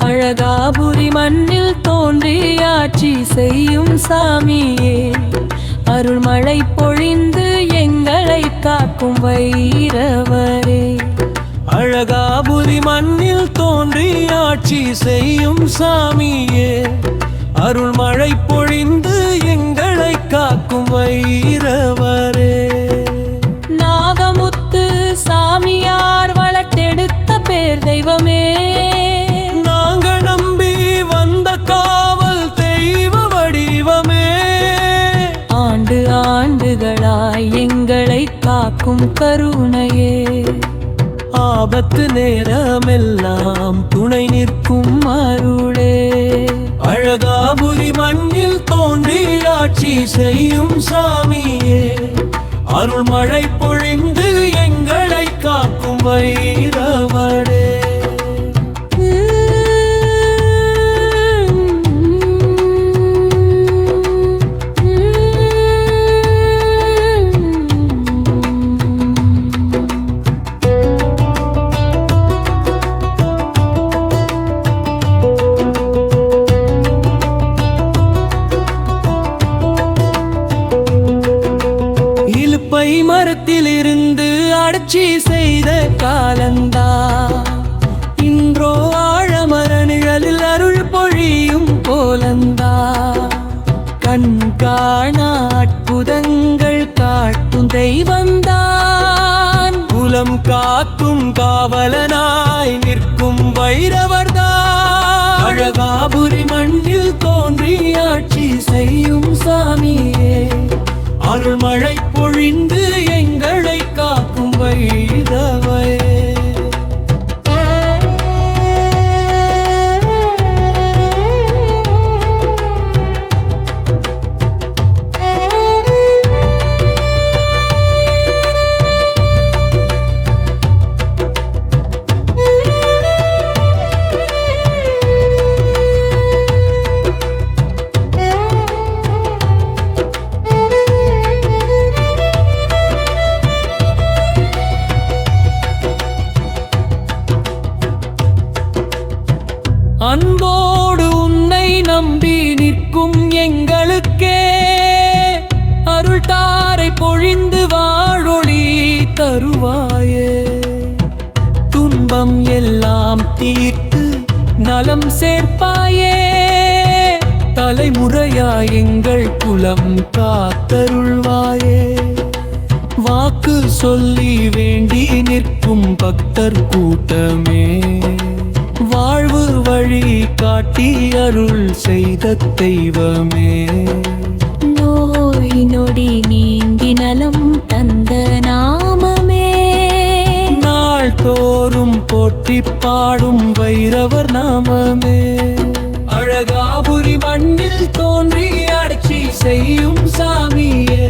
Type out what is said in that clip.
அழகாபுரி மண்ணில் தோன்றி ஆட்சி செய்யும் சாமியே, அருள்மழை பொழிந்து எங்களை காக்கும் வைரவரே. அழகாபுரி மண்ணில் தோன்றி ஆட்சி செய்யும் சாமியே, அருள்மழை பொழிந்து எங்களை காக்கும் வைரவரே. நாகமுத்து சாமியார் வளர்த்தெடுத்த பேர் தெய்வமே, நாங்க நம்பி வந்த காவல் தெய்வ வடிவமே. ஆண்டு ஆண்டுகளாய் எங்களை காக்கும் கருணையே, ஆபத்து நேரமெல்லாம் துணை நிற்கும் அருளே. அழகாபுரி மண்ணில் தோன்றி ஆட்சி செய்யும் சாமியே, அருள்மழை பொழிந்து எங்களை காக்கும் வைரவரே. இலுப்பை மரத்திலிருந்து அடர்ச்சி செய்த காலந்தா, இன்றோ ஆழமர நிழலில் அருள் பொழியும் கோலந்தா. கண் காணா அற்புதங்கள் காட்டும் தெய்வந்தான், குலம் காக்கும் காவலனாய் நிற்கும் வைரவர்தான். அழகாபுரி மண்ணில் தோன்றி ஆட்சி செய்யும் சாமியே, அருள்மழை பொழிந்து எங்களை காக்கும் வைரவரே. அன்போடு உன்னை நம்பி நிற்கும் எங்களுக்கே அருள் தாரை பொழிந்து வாழொளி தருவாயே. துன்பம் எல்லாம் தீர்த்து நலம் சேர்ப்பாயே, தலைமுறையாய் எங்கள் குலம் காத்தருள்வாயே. வாக்கு சொல்லி வேண்டி நிற்கும் பக்தர் கூட்டமே, வாழ்வு வழி காட்டி அருள் செய்த தெய்வமே. நோய் நொடி நீங்கி நலம் தந்த நாமமே, நாள் தோறும் போற்றி பாடும் வைரவர் நாமமே. அழகாபுரி மண்ணில் தோன்றி ஆட்சி செய்யும் சாமியே,